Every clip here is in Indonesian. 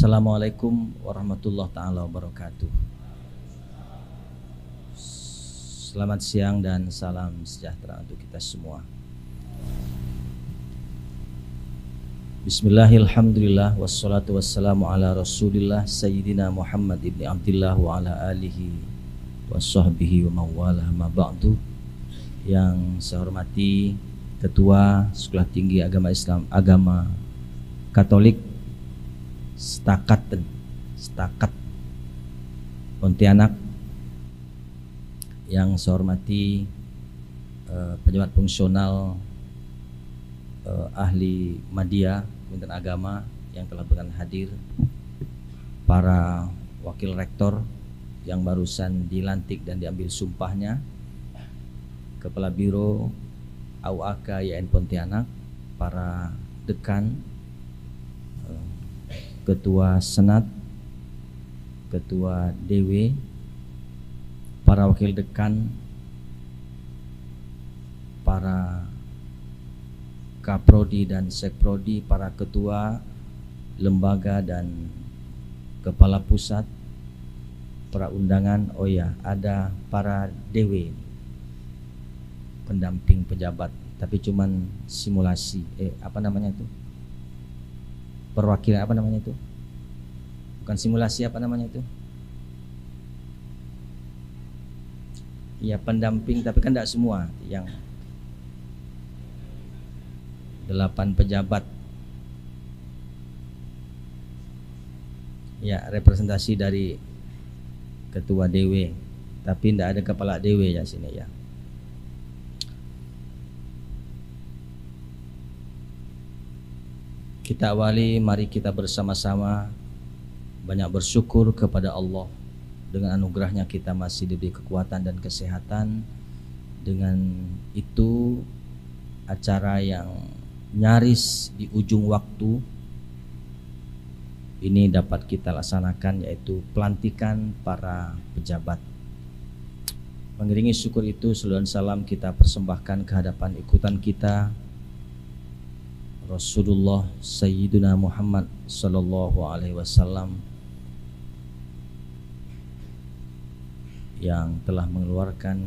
Assalamualaikum warahmatullahi taala wabarakatuh. Selamat siang dan salam sejahtera untuk kita semua. Bismillahirrahmanirrahim. Wassalatu wassalamu ala Rasulillah Sayyidina Muhammad ibni Abdillah wa ala alihi wa sahbihi wa mawalah ma ba'du. Yang saya hormati Ketua Sekolah Tinggi Agama Islam Agama Katolik Setakat Pontianak, yang saya hormati pejabat fungsional ahli media Kementerian Agama yang telah berkenan hadir, para wakil rektor yang barusan dilantik dan diambil sumpahnya, Kepala Biro AUAK YN Pontianak, para dekan, Ketua Senat, Ketua DW, para wakil dekan, para Kaprodi dan Sekprodi, para ketua lembaga dan kepala pusat, para undangan. Oh ya, ada para DW, pendamping pejabat, tapi cuman simulasi. Apa namanya itu? Perwakilan, apa namanya itu? Bukan simulasi, apa namanya itu? Ya, pendamping, tapi kan tidak semua. Yang 8 pejabat, ya, representasi dari ketua DW, tapi tidak ada kepala DW ya sini ya. Kita awali, mari kita bersama-sama banyak bersyukur kepada Allah. Dengan anugerahnya kita masih diberi kekuatan dan kesehatan. Dengan itu, acara yang nyaris di ujung waktu ini dapat kita laksanakan, yaitu pelantikan para pejabat. Mengiringi syukur itu, salawat dan salam kita persembahkan ke hadapan ikutan kita, Rasulullah Sayyidina Muhammad Sallallahu Alaihi Wasallam, yang telah mengeluarkan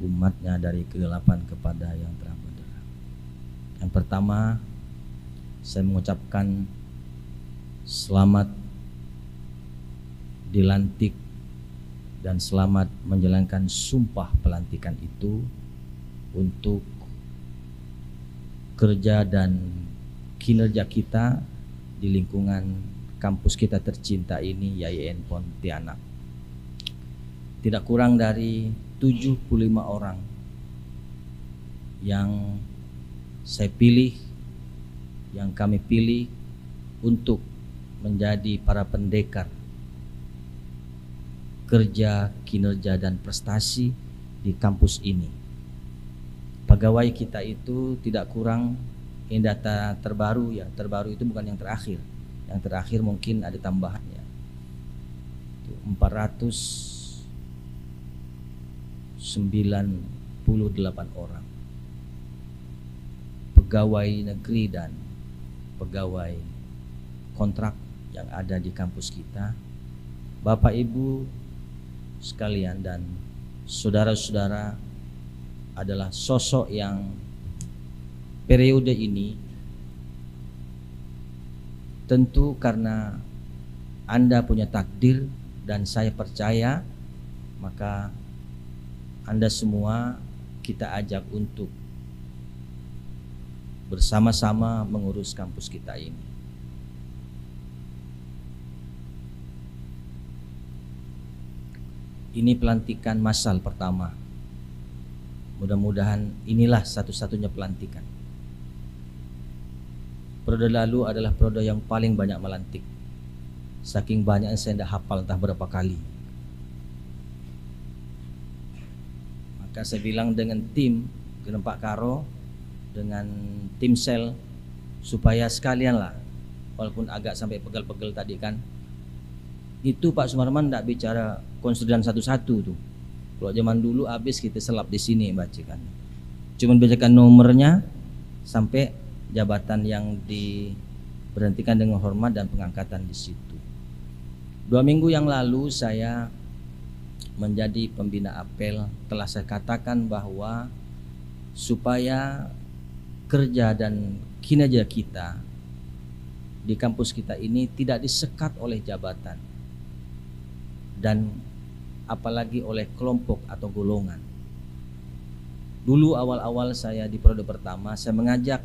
umatnya dari kegelapan kepada yang terang benderang. Yang pertama, saya mengucapkan selamat dilantik dan selamat menjalankan sumpah pelantikan itu untuk kerja dan kinerja kita di lingkungan kampus kita tercinta ini, YN Pontianak. Tidak kurang dari 75 orang yang saya pilih, yang kami pilih untuk menjadi para pendekar kerja, kinerja dan prestasi di kampus ini. Pegawai kita itu tidak kurang, ini data terbaru ya, terbaru itu bukan yang terakhir. Yang terakhir mungkin ada tambahannya. 498 orang. Pegawai negeri dan pegawai kontrak yang ada di kampus kita. Bapak Ibu sekalian dan saudara-saudara, adalah sosok yang periode ini tentu karena Anda punya takdir dan saya percaya, maka Anda semua kita ajak untuk bersama-sama mengurus kampus kita ini. Ini pelantikan massal pertama. Mudah-mudahan inilah satu-satunya pelantikan. Periode lalu adalah periode yang paling banyak melantik. Saking banyaknya saya tidak hafal entah berapa kali. Maka saya bilang dengan tim, dengan Pak Karo, dengan tim sel, supaya sekalianlah, walaupun agak sampai pegel-pegel tadi kan, itu Pak Sumarman tidak bicara konstituen satu-satu tuh. Kalau zaman dulu habis kita selap di sini bacakan. Cuman bacakan nomornya sampai jabatan yang berhentikan dengan hormat dan pengangkatan di situ. 2 minggu yang lalu saya menjadi pembina apel, telah saya katakan bahwa supaya kerja dan kinerja kita di kampus kita ini tidak disekat oleh jabatan dan apalagi oleh kelompok atau golongan. Dulu awal-awal saya di periode pertama, saya mengajak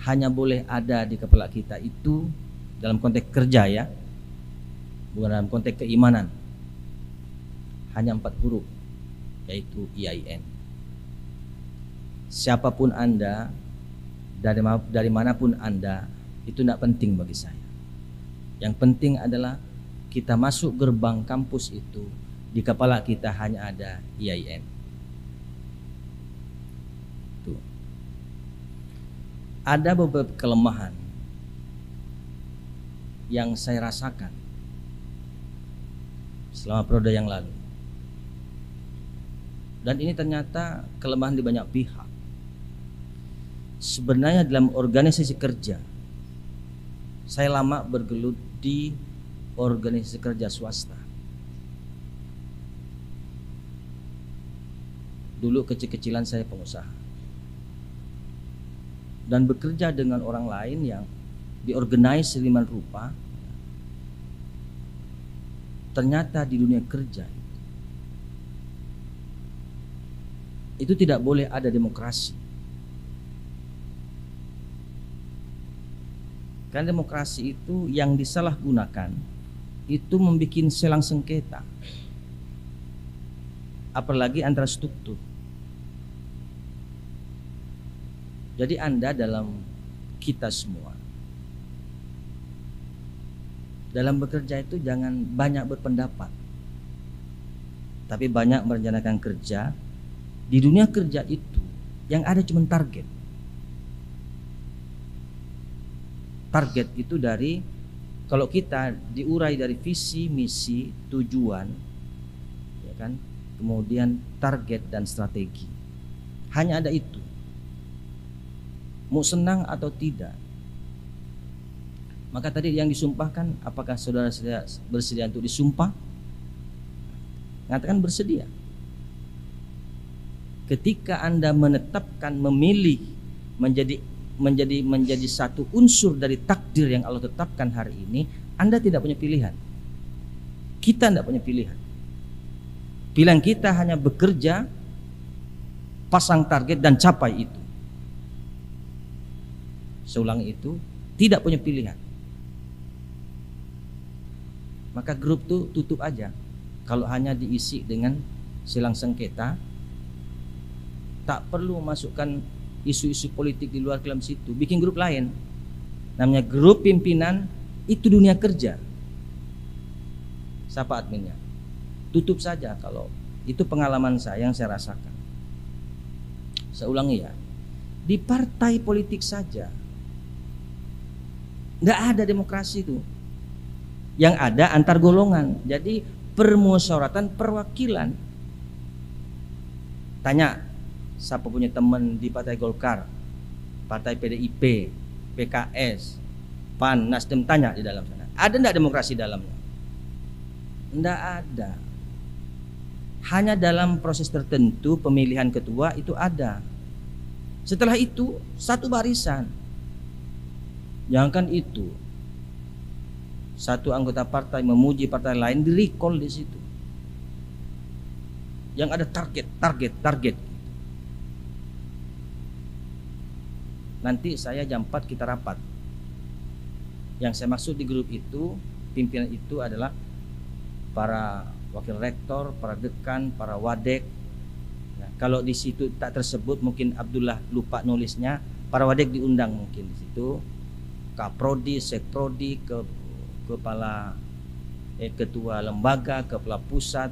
hanya boleh ada di kepala kita itu dalam konteks kerja ya, bukan dalam konteks keimanan, hanya 4 huruf, yaitu IAIN. Siapapun Anda, dari manapun Anda, itu tidak penting bagi saya. Yang penting adalah kita masuk gerbang kampus itu, di kepala kita hanya ada IAIN. Tuh. Ada beberapa kelemahan yang saya rasakan selama periode yang lalu. Dan ini ternyata kelemahan di banyak pihak. Sebenarnya dalam organisasi kerja, saya lama bergelut di organisasi kerja swasta. Dulu kecil-kecilan saya pengusaha. Dan bekerja dengan orang lain yang diorganize sedemikian rupa. Ternyata di dunia kerja itu tidak boleh ada demokrasi. Karena demokrasi itu yang disalahgunakan itu membuat selang sengketa, apalagi antara struktur. Jadi Anda dalam kita semua dalam bekerja itu jangan banyak berpendapat, tapi banyak merencanakan kerja. Di dunia kerja itu yang ada cuma target. Target itu dari, kalau kita diurai dari visi, misi, tujuan, ya kan, kemudian target dan strategi. Hanya ada itu. Mau senang atau tidak. Maka tadi yang disumpahkan, apakah saudara bersedia untuk disumpah? Mengatakan bersedia. Ketika Anda menetapkan, memilih menjadi satu unsur dari takdir yang Allah tetapkan hari ini, Anda tidak punya pilihan. Kita tidak punya pilihan. Pilihan kita hanya bekerja, pasang target dan capai itu. Seulang itu, tidak punya pilihan. Maka grup itu tutup aja. Kalau hanya diisi dengan silang sengketa, tak perlu masukkan isu-isu politik di luar dalam situ. Bikin grup lain, namanya grup pimpinan, itu dunia kerja. Siapa adminnya? Tutup saja. Kalau itu pengalaman saya yang saya rasakan. Saya ulangi ya, di partai politik saja nggak ada demokrasi itu. Yang ada antar golongan. Jadi permusyawaratan perwakilan. Tanya, siapa punya teman di Partai Golkar, Partai PDIP, PKS, PAN, Nasdem, tanya di dalam sana. Ada enggak demokrasi dalamnya? Enggak ada. Hanya dalam proses tertentu pemilihan ketua itu ada. Setelah itu satu barisan. Jangankan itu, satu anggota partai memuji partai lain, di recall di situ. Yang ada target. Nanti saya jam 4 kita rapat. Yang saya maksud di grup itu, pimpinan itu adalah para wakil rektor, para dekan, para wadek. Nah, kalau di situ tak tersebut, mungkin Abdullah lupa nulisnya, para wadek diundang mungkin di situ. Kaprodi, sekprodi, kepala ketua lembaga, kepala pusat,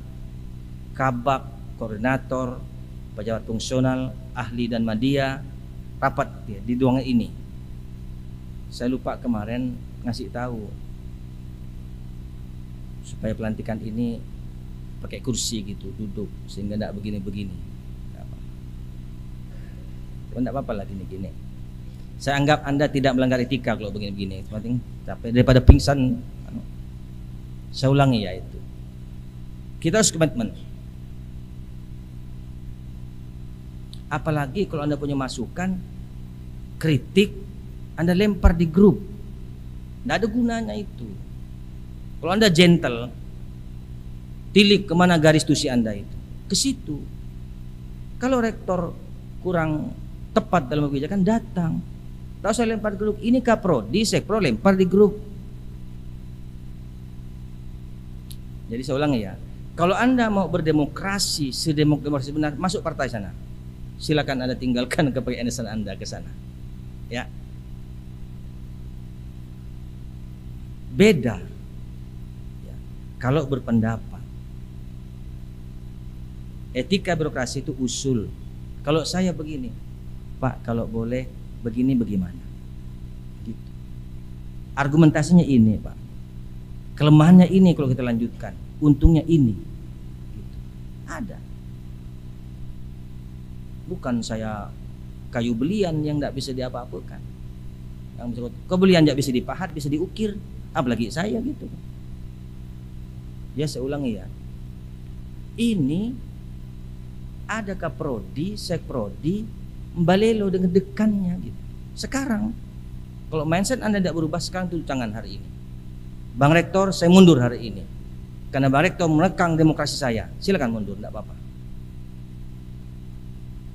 kabak, koordinator, pejabat fungsional, ahli dan media, rapat ya, di ruangan ini. Saya lupa kemarin ngasih tahu supaya pelantikan ini pakai kursi gitu, duduk sehingga tidak begini-begini. Tidak apa-apa lah gini-gini. Saya anggap Anda tidak melanggar etika kalau begini-begini. Penting capek daripada pingsan. Saya ulangi ya itu. Kita harus komitmen. Apalagi kalau Anda punya masukan, kritik, Anda lempar di grup. Tidak ada gunanya itu. Kalau Anda gentle, tilik kemana garis tusi Anda itu, ke situ. Kalau rektor kurang tepat dalam kebijakan, datang. Tahu saya lempar di grup, ini Kaprodi, Sekpro lempar di grup. Jadi saya ulangi ya, kalau Anda mau berdemokrasi, sedemokrasi benar, masuk partai sana. Silakan Anda tinggalkan kepengenasan Anda ke sana. Ya. Beda. Ya. Kalau berpendapat. Etika birokrasi itu usul. Kalau saya begini, Pak, kalau boleh begini bagaimana? Gitu. Argumentasinya ini, Pak. Kelemahannya ini kalau kita lanjutkan, untungnya ini. Gitu. Ada. Bukan saya kayu belian yang tidak bisa diapa-apakan. Yang bisa kebelian tidak bisa dipahat, bisa diukir, apalagi saya gitu. Ya saya ulangi ya. Ini ada Kaprodi, Sekprodi, Mbalelo dengan dekannya gitu. Sekarang kalau mindset Anda tidak berubah sekarang, itu tangan hari ini. Bang Rektor, saya mundur hari ini. Karena Bang Rektor merekang demokrasi saya. Silakan mundur, tidak apa-apa.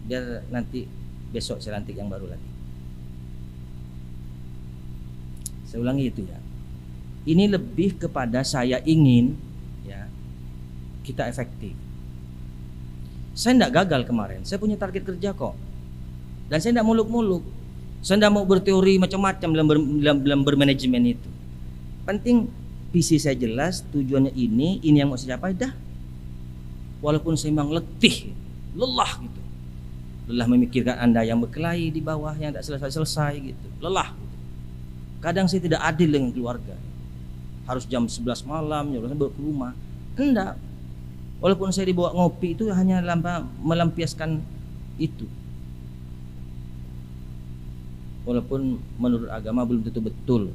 Biar nanti besok saya lantik yang baru lagi. Saya ulangi itu ya. Ini lebih kepada saya ingin ya kita efektif. Saya tidak gagal kemarin. Saya punya target kerja kok. Dan saya tidak muluk-muluk. Saya tidak mau berteori macam-macam dalam bermanajemen itu. Penting visi saya jelas, tujuannya ini yang mau saya capai dah. Walaupun saya memang letih, lelah gitu. Lelah memikirkan Anda yang berkelahi di bawah yang tidak selesai-selesai gitu. Lelah. Kadang saya tidak adil dengan keluarga. Harus jam 11 malam, saya baru ke rumah. Enggak. Walaupun saya dibawa ngopi itu hanya melampiaskan itu. Walaupun menurut agama belum tentu betul.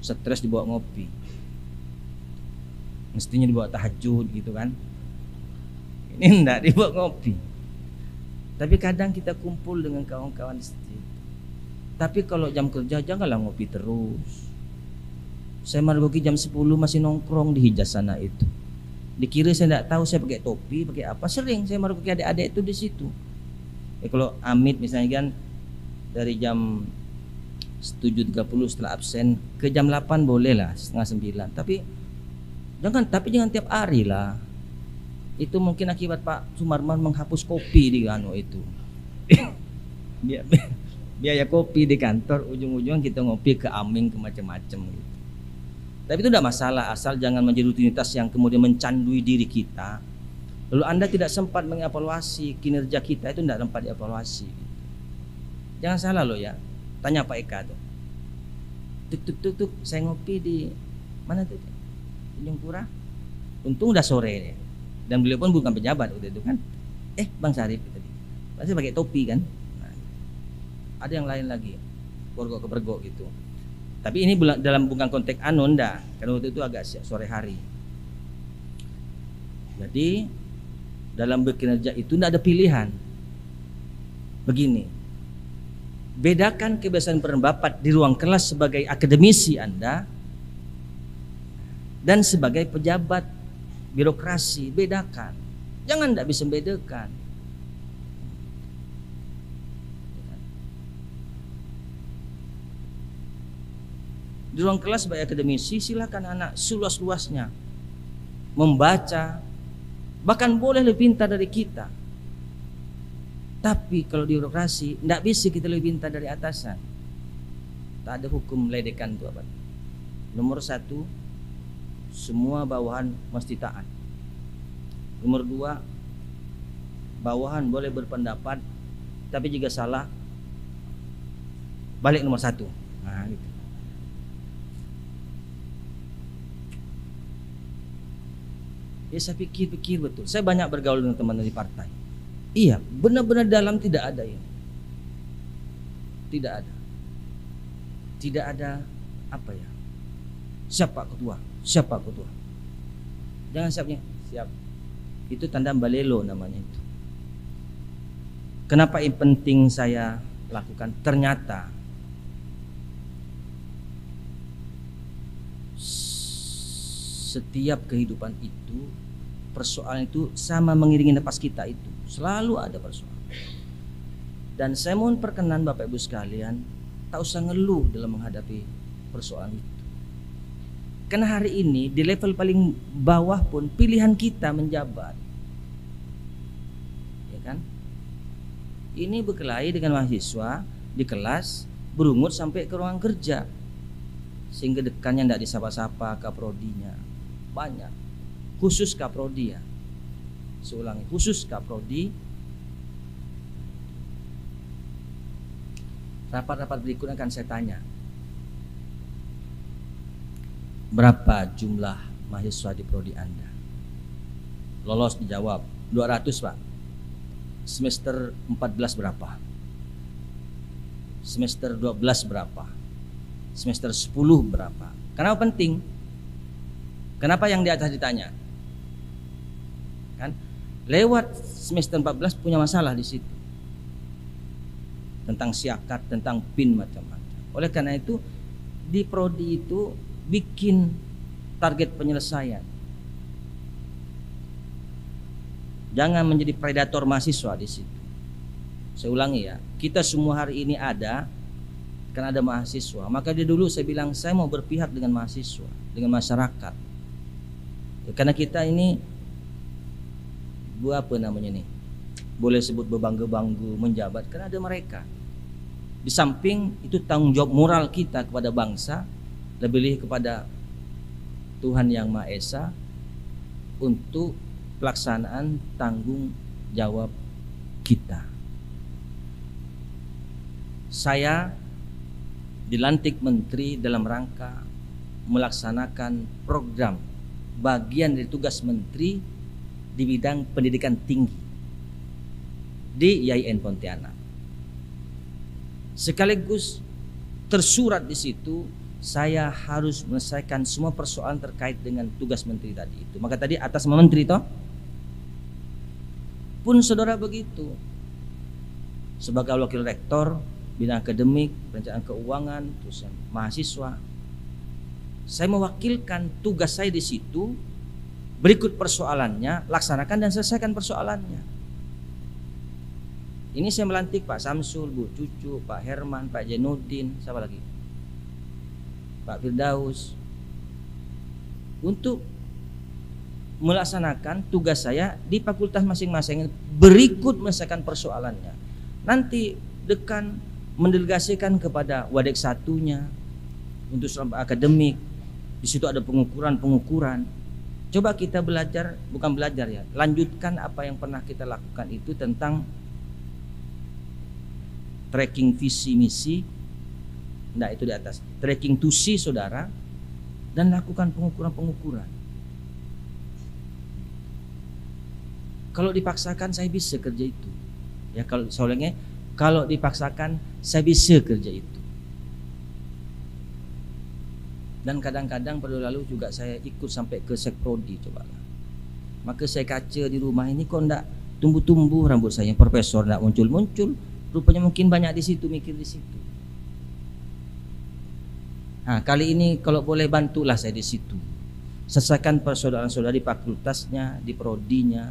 Stres dibawa ngopi. Mestinya dibawa tahajud gitu kan. Ini enggak dibawa ngopi. Tapi kadang kita kumpul dengan kawan-kawan seperti itu. Tapi kalau jam kerja janganlah ngopi terus. Saya mergoki jam 10 masih nongkrong di Hijaz sana itu. Dikira saya tidak tahu saya pakai topi, pakai apa. Sering saya mergoki adik-adik itu di situ. Kalau Amit misalnya kan dari jam 7.30 setelah absen ke jam 8 boleh lah, setengah 9. Tapi jangan tiap hari lah. Itu mungkin akibat Pak Sumarman menghapus kopi di Gano itu. Biaya kopi di kantor, ujung-ujung kita ngopi ke Aming ke macam-macam gitu. Tapi itu tidak masalah, asal jangan menjadi rutinitas yang kemudian mencandui diri kita. Lalu Anda tidak sempat mengevaluasi kinerja kita, itu tidak sempat dievaluasi. Jangan salah loh ya. Tanya Pak Eka tuh. Tuk, saya ngopi di mana tuh? Tanjung Pura. Untung udah sore deh. Dan beliau pun bukan pejabat waktu itu kan. Bang Sarip tadi. Pasti pakai topi kan. Nah, ada yang lain lagi. Bergok gitu. Tapi ini dalam bukan konteks enggak. Karena waktu itu agak sore hari. Jadi dalam bekerja itu tidak ada pilihan. Begini. Bedakan kebiasaan berpendapat di ruang kelas sebagai akademisi Anda dan sebagai pejabat birokrasi, bedakan. Jangan tidak bisa membedakan. Di ruang kelas sebagai akademisi silakan anak seluas-luasnya membaca, bahkan boleh lebih pintar dari kita. Tapi kalau di birokrasi tidak bisa kita lebih pintar dari atasan. Tak ada hukum ledekan itu apa. Nomor 1, semua bawahan mesti taat. Nomor 2, bawahan boleh berpendapat, tapi jika salah balik nomor 1. Nah, gitu. Ya saya pikir betul. Saya banyak bergaul dengan teman di partai. Iya, benar-benar dalam tidak ada ini. Tidak ada. Tidak ada apa ya, siap Pak Ketua, siap Pak Ketua. Jangan siapnya, siap. Itu tanda balelo namanya itu. Kenapa yang penting saya lakukan? Ternyata setiap kehidupan itu, persoalan itu sama mengiringi napas kita itu. Selalu ada persoalan. Dan saya mohon perkenan Bapak Ibu sekalian, tak usah ngeluh dalam menghadapi persoalan itu. Karena hari ini di level paling bawah pun pilihan kita menjabat, ya kan? Ini berkelahi dengan mahasiswa di kelas, berungut sampai ke ruang kerja, sehingga dekannya tidak disapa-sapa, kaprodinya banyak, khusus kaprodi ya. Seulangi, khusus kaprodi. Rapat-rapat berikutnya akan saya tanya, berapa jumlah mahasiswa di prodi Anda? Lolos dijawab 200 Pak. Semester 14 berapa? Semester 12 berapa? Semester 10 berapa? Kenapa penting? Kenapa yang di atas ditanya? Kan lewat semester 14 punya masalah di situ, tentang siakat, tentang PIN, macam-macam. Oleh karena itu di prodi itu bikin target penyelesaian. Jangan menjadi predator mahasiswa di situ. Saya ulangi ya, kita semua hari ini ada karena ada mahasiswa. Maka dari dulu saya bilang saya mau berpihak dengan mahasiswa, dengan masyarakat. Ya, karena kita ini apa namanya nih? Boleh sebut berbangga-bangga menjabat karena ada mereka. Di samping itu tanggung jawab moral kita kepada bangsa, lebih kepada Tuhan Yang Maha Esa untuk pelaksanaan tanggung jawab kita. Saya dilantik menteri dalam rangka melaksanakan program bagian dari tugas menteri di bidang pendidikan tinggi di IAIN Pontianak. Sekaligus tersurat di situ saya harus menyelesaikan semua persoalan terkait dengan tugas menteri tadi itu. Maka tadi atas nama menteri toh pun saudara begitu. Sebagai wakil rektor bidang akademik, perencanaan keuangan, terus mahasiswa, saya mewakilkan tugas saya di situ. Berikut persoalannya, laksanakan dan selesaikan persoalannya. Ini saya melantik Pak Samsul, Bu Cucu, Pak Herman, Pak Jenudin, siapa lagi? Pak Firdaus, untuk melaksanakan tugas saya di fakultas masing-masing, berikut menyelesaikan persoalannya. Nanti dekan mendelegasikan kepada wadek satunya untuk selama akademik. Di situ ada pengukuran. Coba kita belajar, bukan belajar ya, lanjutkan apa yang pernah kita lakukan itu tentang tracking visi misi. Nah, itu di atas. Tracking tusi saudara, dan lakukan pengukuran. Kalau dipaksakan saya bisa kerja itu. Ya, kalau soalnya kalau dipaksakan saya bisa kerja itu. Dan kadang-kadang pada lalu juga saya ikut sampai ke sekprodi, cobalah. Maka saya kaca di rumah ini kok enggak tumbuh-tumbuh rambut saya, profesor enggak muncul-muncul. Rupanya mungkin banyak di situ, mikir di situ. Nah, kali ini kalau boleh bantulah saya di situ. Selesaikan persoalan-saudara di fakultasnya, di prodinya.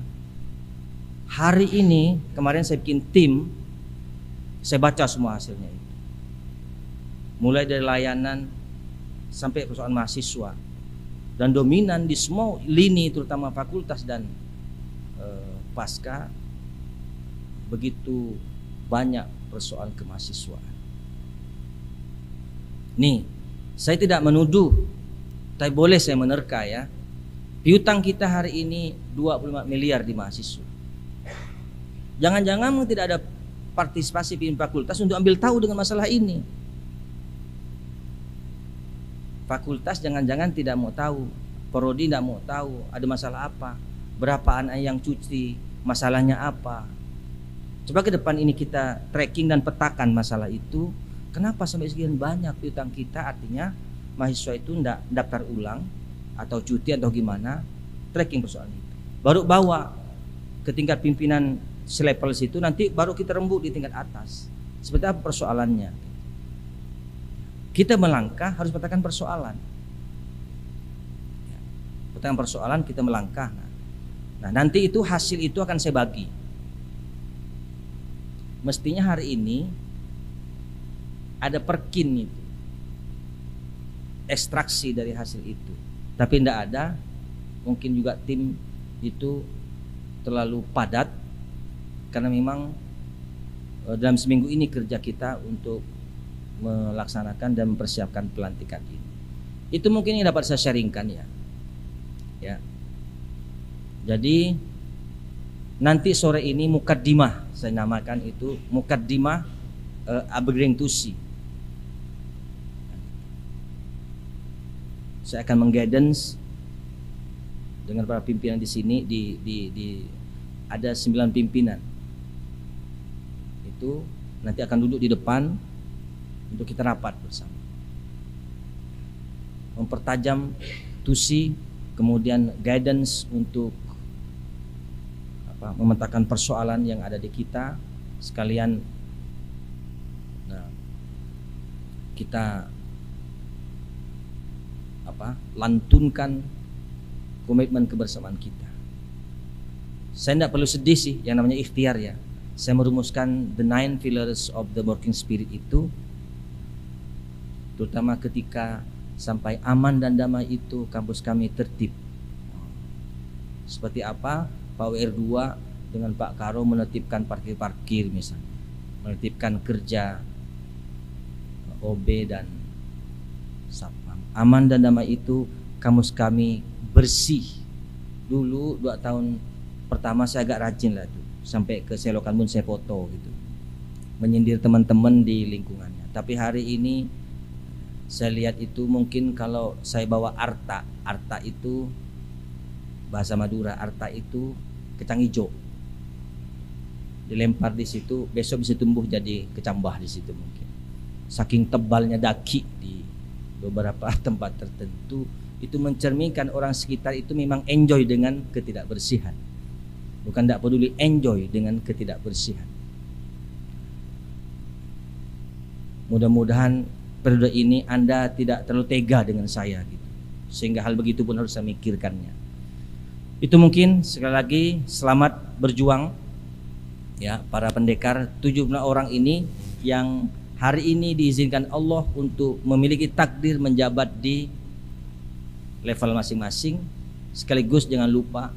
Hari ini kemarin saya bikin tim, saya baca semua hasilnya itu. Mulai dari layanan sampai persoalan mahasiswa, dan dominan di semua lini terutama fakultas dan pasca, begitu banyak persoalan kemahasiswaan. Nih, saya tidak menuduh, tapi boleh saya menerka ya. Piutang kita hari ini 25 miliar di mahasiswa. Jangan-jangan tidak ada partisipasi pimpinan fakultas untuk ambil tahu dengan masalah ini. Fakultas jangan-jangan tidak mau tahu, prodi tidak mau tahu ada masalah apa, berapa anak yang cuti, masalahnya apa. Coba ke depan ini kita tracking dan petakan masalah itu. Kenapa sampai sekian banyak piutang kita? Artinya mahasiswa itu ndak daftar ulang atau cuti atau gimana, tracking persoalan itu. Baru bawa ke tingkat pimpinan selevel situ, nanti baru kita rembuk di tingkat atas. Seperti apa persoalannya? Kita melangkah harus petakan persoalan. Petakan persoalan, kita melangkah. Nah, nanti itu hasil itu akan saya bagi. Mestinya hari ini ada perkin itu, ekstraksi dari hasil itu, tapi tidak ada. Mungkin juga tim itu terlalu padat karena memang dalam seminggu ini kerja kita untuk melaksanakan dan mempersiapkan pelantikan ini. Itu mungkin yang dapat saya sharingkan ya. Jadi nanti sore ini mukaddimah, saya namakan itu mukaddimah Upgrading Tusi. Saya akan mengguidance dengan para pimpinan di sini, ada 9 pimpinan. Itu nanti akan duduk di depan untuk kita rapat bersama. Mempertajam tusi, kemudian guidance untuk memetakan persoalan yang ada di kita sekalian. Nah, kita lantunkan komitmen kebersamaan kita. Saya tidak perlu sedih sih, yang namanya ikhtiar ya. Saya merumuskan the 9 pillars of the working spirit itu, terutama ketika sampai aman dan damai itu kampus kami tertib. Seperti apa Pak WR2 dengan Pak Karo menetipkan parkir-parkir misalnya, menetipkan kerja OB dan Satpam. Aman dan damai itu kampus kami bersih. Dulu 2 tahun pertama saya agak rajin lah tuh, sampai ke selokan pun saya foto gitu, menyindir teman-teman di lingkungannya. Tapi hari ini saya lihat itu mungkin kalau saya bawa arta itu bahasa Madura, arta itu kecang hijau, dilempar di situ, besok bisa tumbuh jadi kecambah di situ mungkin. Saking tebalnya daki di beberapa tempat tertentu, itu mencerminkan orang sekitar itu memang enjoy dengan ketidakbersihan. Bukan tidak peduli, enjoy dengan ketidakbersihan. Mudah-mudahan periode ini Anda tidak terlalu tega dengan saya gitu, sehingga hal begitu pun harus saya mikirkannya. Itu mungkin. Sekali lagi selamat berjuang ya para pendekar 17 orang ini yang hari ini diizinkan Allah untuk memiliki takdir menjabat di level masing-masing. Sekaligus jangan lupa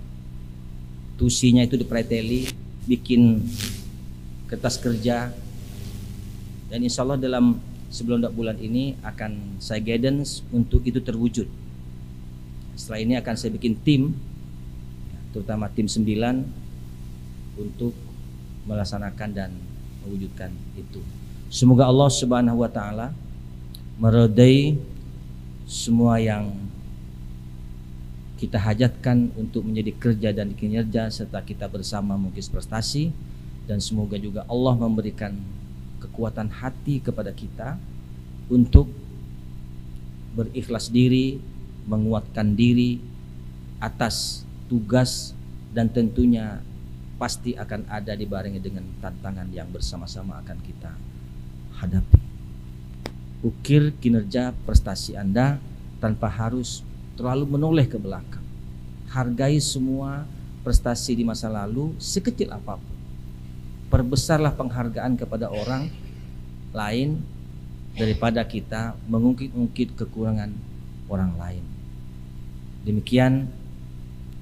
tusinya itu dipreteli, bikin kertas kerja, dan insya Allah dalam sebelum 2 bulan ini akan saya guidance untuk itu terwujud. Setelah ini akan saya bikin tim, terutama tim 9 untuk melaksanakan dan mewujudkan itu. Semoga Allah Subhanahu wa taala meridai semua yang kita hajatkan untuk menjadi kerja dan kinerja serta kita bersama mengukir prestasi, dan semoga juga Allah memberikan kekuatan hati kepada kita untuk berikhlas diri, menguatkan diri atas tugas, dan tentunya pasti akan ada dibarengi dengan tantangan yang bersama-sama akan kita hadapi. Ukir kinerja prestasi Anda tanpa harus terlalu menoleh ke belakang. Hargai semua prestasi di masa lalu sekecil apapun. Perbesarlah penghargaan kepada orang lain daripada kita mengungkit-ungkit kekurangan orang lain. Demikian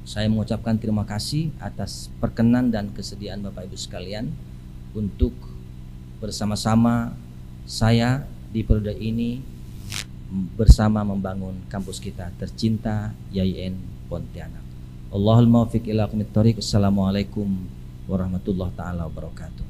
saya mengucapkan terima kasih atas perkenan dan kesediaan Bapak Ibu sekalian untuk bersama-sama saya di periode ini bersama membangun kampus kita tercinta YIN Pontianak. Allahul muwaffiq ila aqwamit thoriq. Assalamualaikum warahmatullahi taala wabarakatuh.